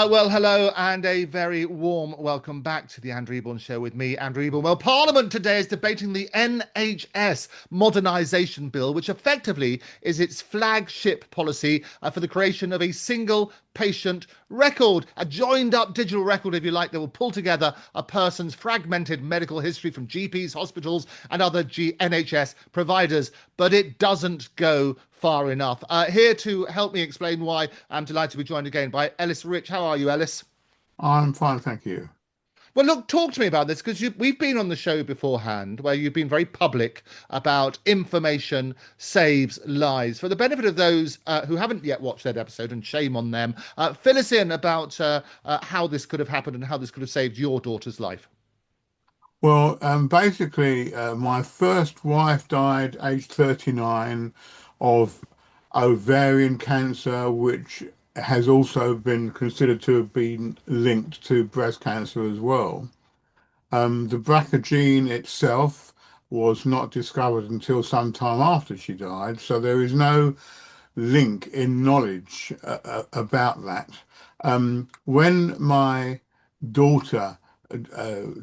Well, hello and a very warm welcome back to the Andrew Eborn Show with me, Andrew Eborn. Well, Parliament today is debating the NHS Modernisation Bill, which effectively is its flagship policy for the creation of a single patient record, a joined up digital record, if you like, that will pull together a person's fragmented medical history from GPs, hospitals, and other NHS providers. But it doesn't go far enough. Here to help me explain why, I'm delighted to be joined again by Ellis Rich. How are you, Ellis? I'm fine, thank you. Well, look, talk to me about this because we've been on the show beforehand where you've been very public about information saves lives. For the benefit of those who haven't yet watched that episode, and shame on them, fill us in about how this could have happened and how this could have saved your daughter's life. Well, basically, my first wife died aged 39 of ovarian cancer, which has also been considered to have been linked to breast cancer as well. The BRCA gene itself was not discovered until some time after she died, so there is no link in knowledge about that. When my daughter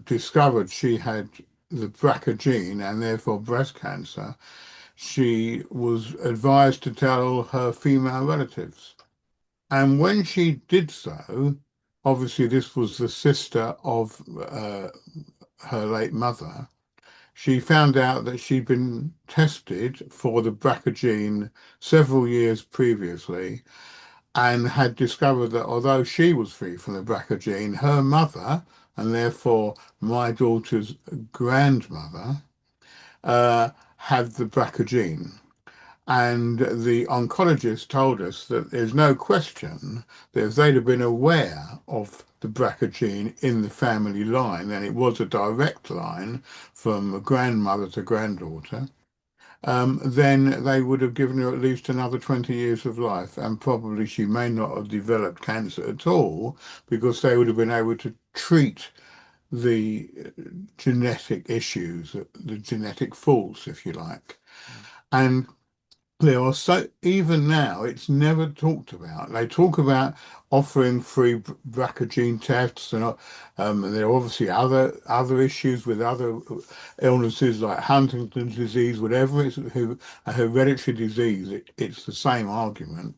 discovered she had the BRCA gene and therefore breast cancer, she was advised to tell her female relatives. And when she did so, obviously this was the sister of her late mother, she found out that she'd been tested for the BRCA gene several years previously and had discovered that although she was free from the BRCA gene, her mother, and therefore my daughter's grandmother, had the BRCA gene. And the oncologist told us that there's no question that if they'd have been aware of the BRCA gene in the family line, and it was a direct line from grandmother to granddaughter, then they would have given her at least another 20 years of life. And probably she may not have developed cancer at all because they would have been able to treat the genetic issues, the genetic faults, if you like. And there are so even now it's never talked about. They talk about offering free BRCA gene tests, and there are obviously other issues with other illnesses like Huntington's disease, whatever it's a hereditary disease. It's the same argument,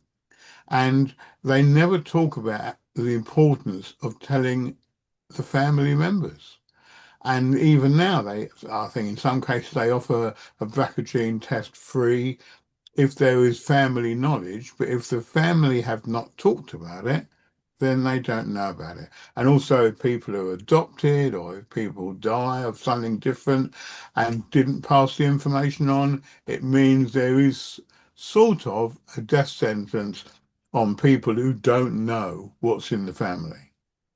and they never talk about the importance of telling the family members. And even now, I think in some cases, they offer a BRCA gene test free if there is family knowledge, but if the family have not talked about it, then they don't know about it. And also, if people are adopted or if people die of something different and didn't pass the information on, it means there is sort of a death sentence on people who don't know what's in the family.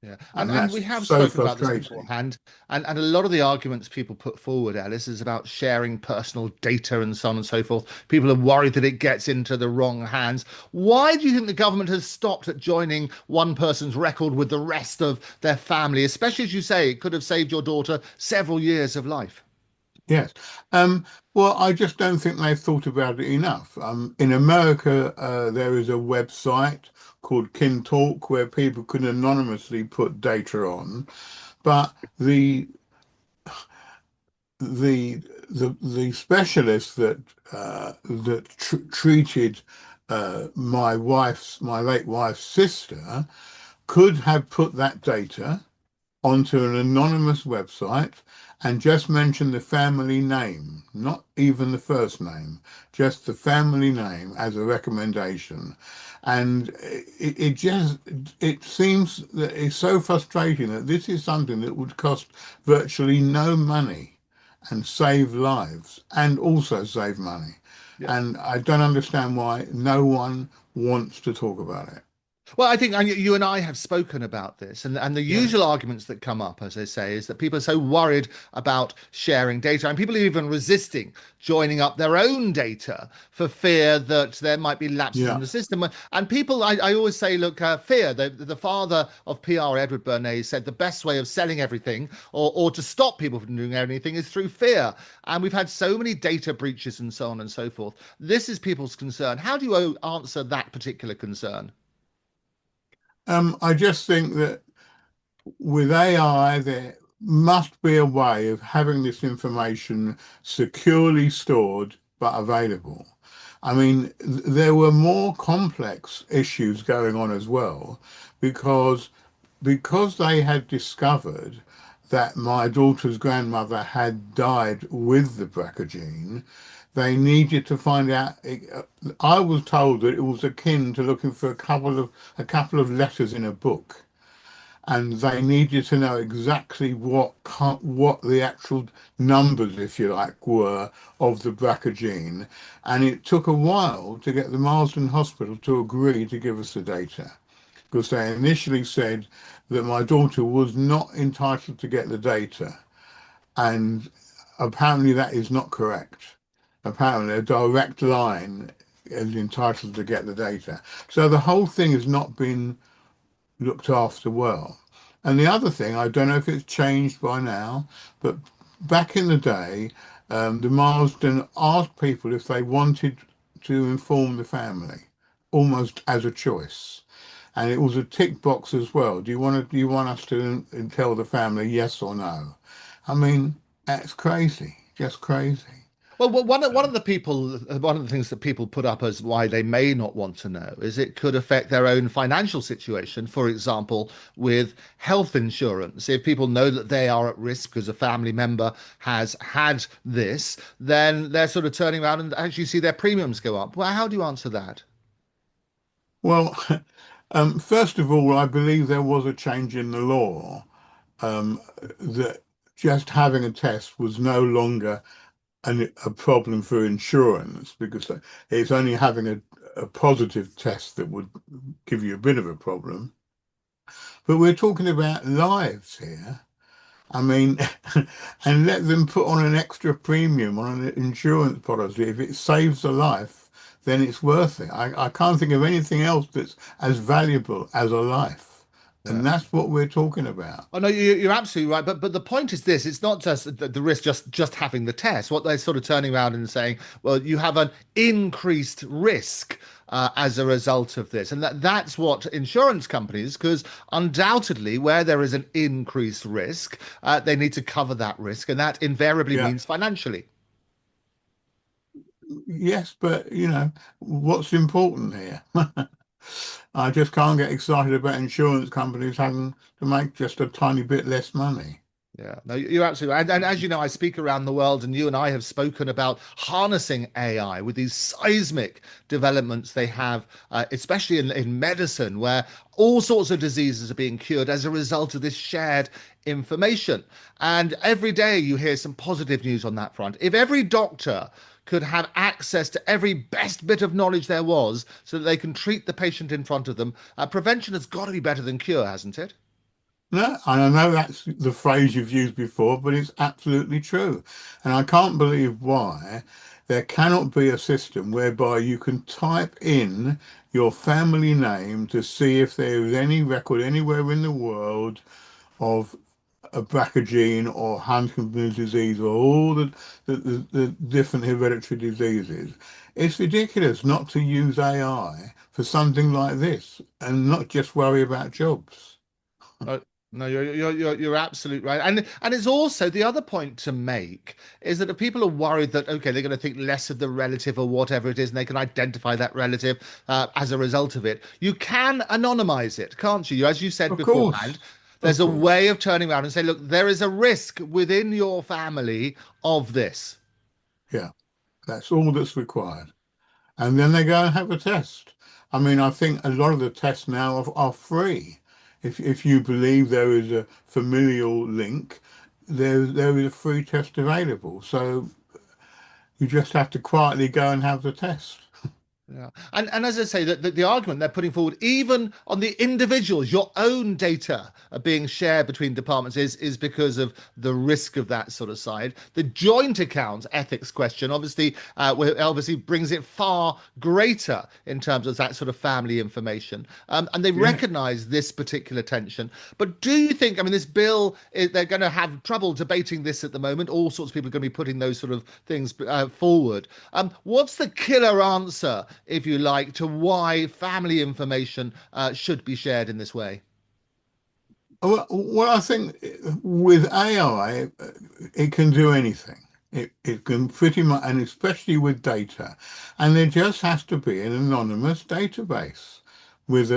Yeah, and And and we that's have so spoken about this frustrating. beforehand, and a lot of the arguments people put forward, Alice, is about sharing personal data and so on and so forth. People are worried that it gets into the wrong hands. Why do you think the government has stopped at joining one person's record with the rest of their family, especially as you say, it could have saved your daughter several years of life? Yes. Well, I just don't think they've thought about it enough. In America, there is a website called Kin Talk where people can anonymously put data on, but the specialist that treated my late wife's sister could have put that data onto an anonymous website and just mention the family name, not even the first name, just the family name as a recommendation. And it seems that it's so frustrating that this is something that would cost virtually no money and save lives and also save money. Yeah. And I don't understand why no one wants to talk about it. Well, I think and you and I have spoken about this, and the Yes. usual arguments that come up, as they say, is that people are so worried about sharing data, and people are even resisting joining up their own data for fear that there might be lapses in Yeah. the system. And people, I always say, look, fear. The father of PR, Edward Bernays, said the best way of selling everything or to stop people from doing anything is through fear. And we've had so many data breaches and so on and so forth. This is people's concern. How do you answer that particular concern? I just think that with AI, there must be a way of having this information securely stored but available. I mean, there were more complex issues going on as well, because they had discovered that my daughter's grandmother had died with the BRCA gene. They needed to find out. I was told that it was akin to looking for a couple of letters in a book, and they needed to know exactly what the actual numbers, if you like, were of the BRCA gene. And it took a while to get the Marsden Hospital to agree to give us the data, because they initially said that my daughter was not entitled to get the data, and apparently that is not correct. Apparently, a direct line is entitled to get the data. So the whole thing has not been looked after well. And the other thing, I don't know if it's changed by now, but back in the day, the Marsden asked people if they wanted to inform the family, almost as a choice. And it was a tick box as well. Do you want us to tell the family yes or no? I mean, that's crazy, just crazy. Well, one of the things that people put up as why they may not want to know is it could affect their own financial situation. For example, with health insurance, if people know that they are at risk because a family member has had this, then they're sort of turning around and actually see their premiums go up. Well, how do you answer that? Well, first of all, I believe there was a change in the law, that just having a test was no longer a problem for insurance, because it's only having a positive test that would give you a bit of a problem. But we're talking about lives here. I mean, and let them put on an extra premium on an insurance policy. If it saves a life, then it's worth it. I can't think of anything else that's as valuable as a life. Yeah. And that's what we're talking about. Oh no, you're absolutely right. But the point is this: it's not just the risk just having the test. What they're sort of turning around and saying, well, you have an increased risk as a result of this, and that's what insurance companies, because undoubtedly, where there is an increased risk, they need to cover that risk, and that invariably Yeah. means financially. Yes, but what's important here? I just can't get excited about insurance companies having to make just a tiny bit less money. Yeah, no, you're absolutely right. And as you know, I speak around the world, and you and I have spoken about harnessing AI with these seismic developments they have, especially in medicine, where all sorts of diseases are being cured as a result of this shared information. And every day you hear some positive news on that front. If every doctor could have access to every best bit of knowledge there was so that they can treat the patient in front of them, prevention has got to be better than cure, hasn't it? No, and I know that's the phrase you've used before, but it's absolutely true. And I can't believe why there cannot be a system whereby you can type in your family name to see if there is any record anywhere in the world of a BRCA gene or Huntington's disease or all the different hereditary diseases. It's ridiculous not to use AI for something like this and not just worry about jobs. No, no, you're absolutely right, and it's also the other point to make is that if people are worried that okay they're going to think less of the relative or whatever it is, and they can identify that relative as a result of it, you can anonymize it, can't you? As you said Of beforehand, course, there's of a course. way of turning around and say, look, there is a risk within your family of this. Yeah, that's all that's required. And then they go and have a test. I mean, I think a lot of the tests now are free. If you believe there is a familial link, there is a free test available. So you just have to quietly go and have the test. Yeah. And as I say, the argument they're putting forward, even on the individuals, your own data are being shared between departments is because of the risk of that sort of side. The joint account ethics question, obviously brings it far greater in terms of that sort of family information. And they Yeah. recognise this particular tension. But do you think, I mean, this bill, they're going to have trouble debating this at the moment. All sorts of people are going to be putting those sort of things forward. What's the killer answer if you like, to why family information should be shared in this way? Well, I think with AI, it can do anything. It can pretty much, and especially with data, and there just has to be an anonymous database with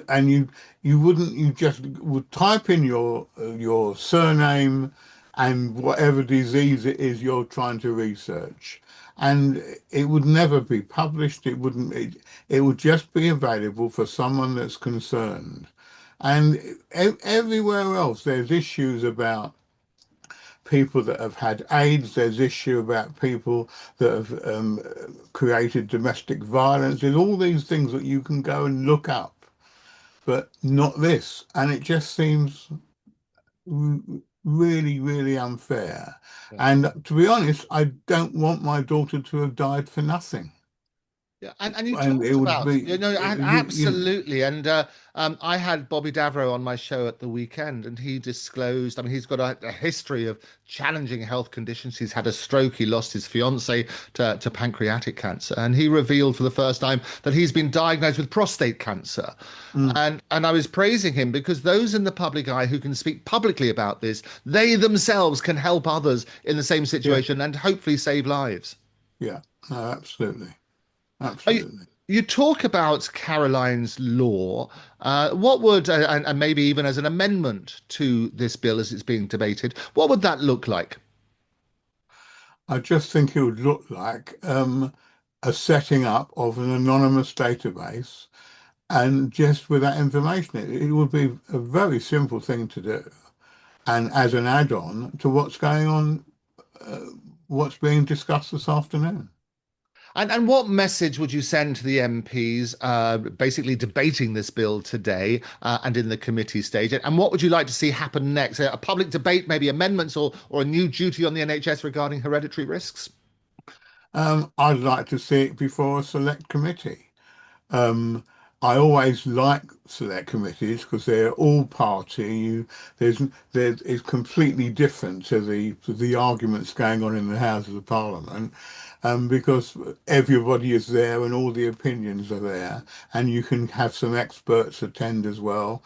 and you just would type in your surname and whatever disease it is you're trying to research, and it would never be published. It would just be available for someone that's concerned. And everywhere else, there's issues about people that have had AIDS. There's issue about people that have created domestic violence. There's all these things that you can go and look up, but not this. And it just seems really, really unfair. And to be honest, I don't want my daughter to have died for nothing. Yeah, and you And it talked would about, be, you know, absolutely. And I had Bobby Davro on my show at the weekend, and he disclosed, I mean, he's got a history of challenging health conditions. He's had a stroke. He lost his fiance to pancreatic cancer. And he revealed for the first time that he's been diagnosed with prostate cancer. mm, And I was praising him because those in the public eye who can speak publicly about this, they themselves can help others in the same yeah, situation and hopefully save lives. yeah, no, absolutely. Oh, you, Absolutely. you talk about Caroline's law. What would, and maybe even as an amendment to this bill as it's being debated, what would that look like? I just think it would look like a setting up of an anonymous database and just with that information. It would be a very simple thing to do. And as an add-on to what's going on, uh, what's being discussed this afternoon. And what message would you send to the MPs basically debating this bill today and in the committee stage? And what would you like to see happen next? A public debate, maybe amendments or a new duty on the NHS regarding hereditary risks? I'd like to see it before a select committee. Um, I always like select committees because they're all party. There's it's completely different to the arguments going on in the Houses of Parliament, because everybody is there and all the opinions are there, and you can have some experts attend as well.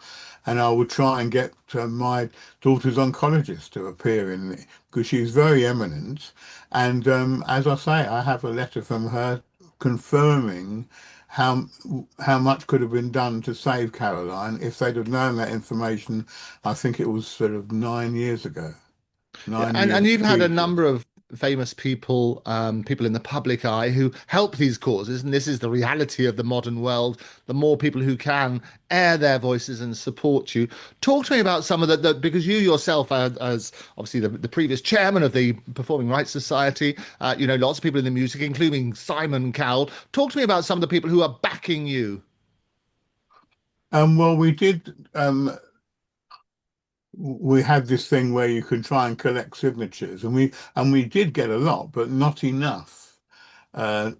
And I will try and get my daughter's oncologist to appear in it because she's very eminent. And as I say, I have a letter from her confirming how how much could have been done to save Caroline if they'd have known that information. I think it was sort of 9 years ago, Yeah, nine and years you've had a previous. number of famous people, people in the public eye who help these causes, and this is the reality of the modern world. The more people who can air their voices and support you. Talk to me about some of because you yourself, as obviously the previous chairman of the Performing Rights Society, you know, lots of people in the music, including Simon Cowell. Talk to me about some of the people who are backing you. Well, we had this thing where you could try and collect signatures, and we did get a lot, but not enough uh,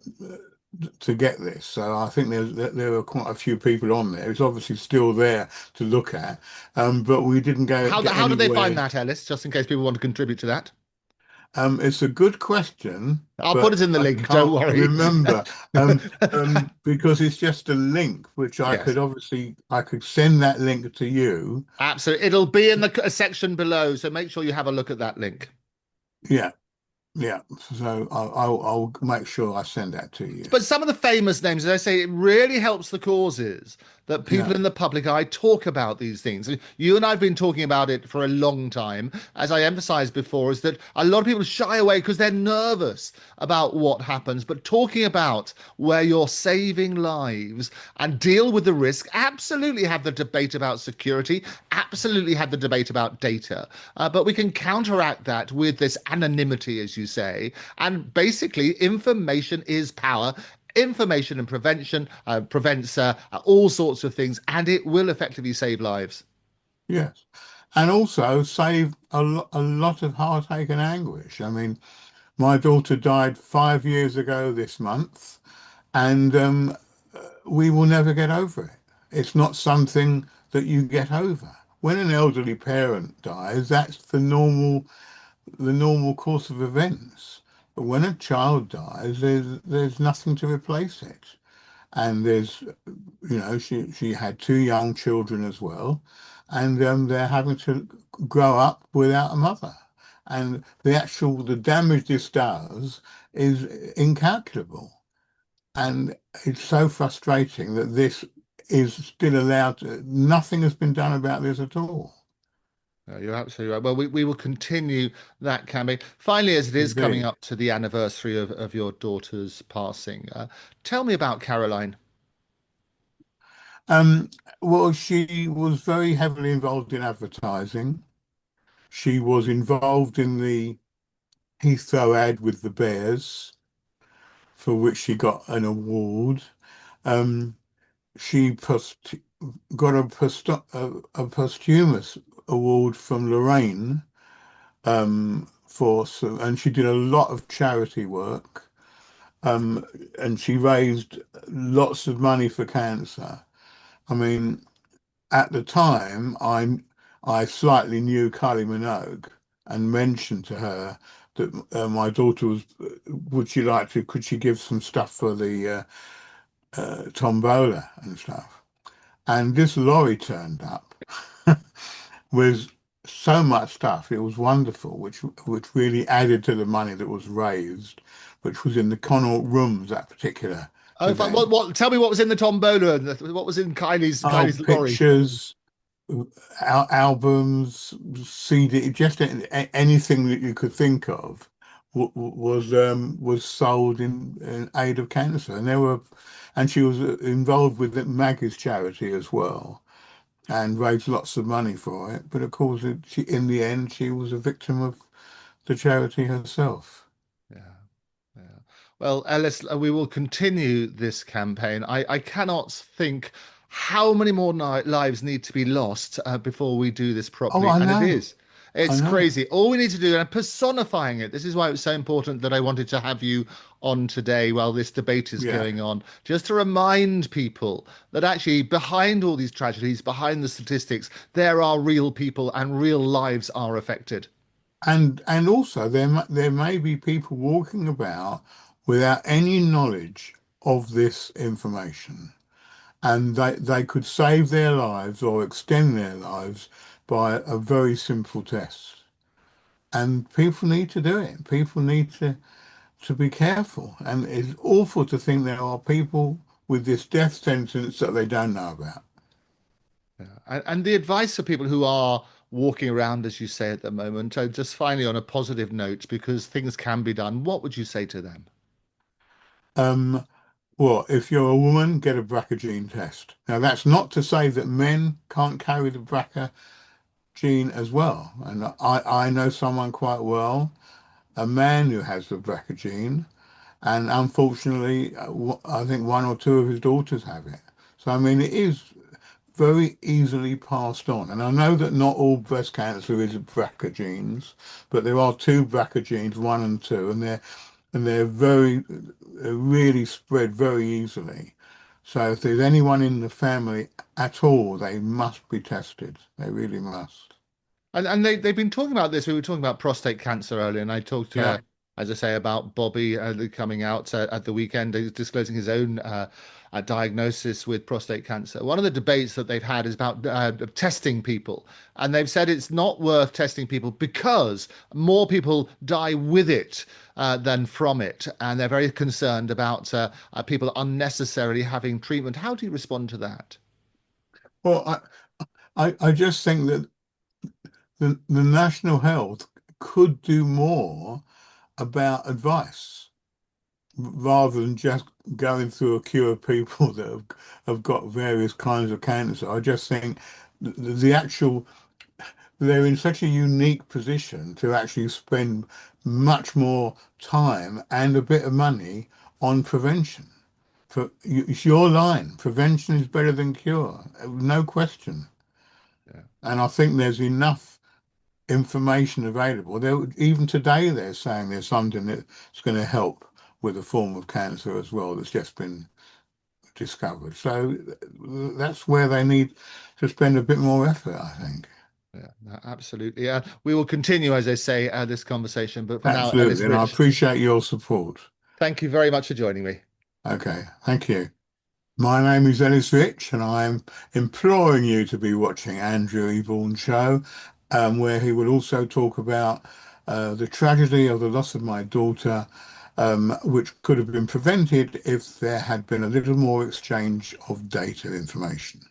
to get this. So I think there were quite a few people on there. It's obviously still there to look at, but we didn't get How do they find anywhere. that, Ellis? Just in case people want to contribute to that. It's a good question, I'll put but it in the I link. Don't can't worry. remember because it's just a link, which Yes. I could send that link to you. Absolutely. It'll be in the section below, so make sure you have a look at that link. Yeah, yeah. So I'll make sure I send that to you. But some of the famous names, as I say, it really helps the causes that people Yeah. in the public eye talk about these things. You and I have been talking about it for a long time. As I emphasized before, is that a lot of people shy away because they're nervous about what happens. But talking about where you're saving lives and deal with the risk, absolutely have the debate about security, absolutely have the debate about data. But we can counteract that with this anonymity, as you say. And basically, information is power. Information and prevention prevents all sorts of things, and it will effectively save lives. Yes. And also save a lot of heartache and anguish. I mean, my daughter died 5 years ago this month, and we will never get over it. It's not something that you get over. When an elderly parent dies, that's the normal course of events. But when a child dies, there's nothing to replace it. and she had two young children as well, and they're having to grow up without a mother. And the damage this does is incalculable. And it's so frustrating that this is still allowed to, nothing has been done about this at all. You're absolutely right. Well, we will continue that campaign. Finally, as it is coming Indeed. up to the anniversary of your daughter's passing, tell me about Caroline. Um, well, she was very heavily involved in advertising. She was involved in the Heathrow ad with the Bears, for which she got an award. Um, she got a posthumous award from Lorraine, and she did a lot of charity work. And she raised lots of money for cancer. I mean, at the time, I slightly knew Kylie Minogue and mentioned to her that my daughter could she give some stuff for the tombola and stuff. And this lorry turned up with so much stuff. It was wonderful, which really added to the money that was raised, which was in the Connaught Rooms that particular Oh, event. tell me what was in the tombola and what was in Oh, Kylie's lorry. pictures, albums, CD, just anything that you could think of was sold in aid of cancer, and she was involved with Maggie's charity as well, and raised lots of money for it. But of course, in the end, she was a victim of the charity herself. Yeah. Yeah. Well, Ellis, we will continue this campaign. I cannot think how many more lives need to be lost before we do this Oh, properly. I And it know, is. I It's know. crazy. All we need to do, and personifying it, this is why it was so important that I wanted to have you on today while this debate is Yeah. going on, just to remind people that actually behind all these tragedies, behind the statistics, there are real people and real lives are affected. And also there may be people walking about without any knowledge of this information, and they could save their lives or extend their lives by a very simple test. And people need to do it. People need to be careful. And it's awful to think there are people with this death sentence that they don't know about. Yeah. And the advice for people who are walking around, as you say at the moment, just finally on a positive note, because things can be done, what would you say to them? Um, Well, if you're a woman, get a BRCA gene test. Now, that's not to say that men can't carry the BRCA gene as well. And I know someone quite well, a man who has the BRCA gene, and unfortunately, I think one or two of his daughters have it. So, I mean, it is very easily passed on. And I know that not all breast cancer is BRCA genes, but there are two BRCA genes, one and two, and they're really spread very easily. So if there's anyone in the family at all, they must be tested. They really must. And they've been talking about this. We were talking about prostate cancer earlier, and I talked, Yeah. as I say, about Bobby coming out at the weekend, disclosing his own diagnosis with prostate cancer. One of the debates that they've had is about testing people, and they've said it's not worth testing people because more people die with it than from it, and they're very concerned about people unnecessarily having treatment. How do you respond to that? Well, I just think that the National Health could do more about advice rather than just going through a queue of people that have got various kinds of cancer. I just think the actual they're in such a unique position to actually spend much more time and a bit of money on prevention. It's your line. Prevention is better than cure, no question. Yeah. And I think there's enough information available. Even today, they're saying there's something that's going to help with a form of cancer as well that's just been discovered. So that's where they need to spend a bit more effort, I think. Yeah, no, absolutely. Yeah, we will continue, as I say, this conversation. But for now, Ellis Absolutely. And I Rich, appreciate your support. thank you very much for joining me. Okay. Thank you. My name is Ellis Rich, and I'm imploring you to be watching Andrew Eborn Show, where he will also talk about the tragedy of the loss of my daughter, which could have been prevented if there had been a little more exchange of data information.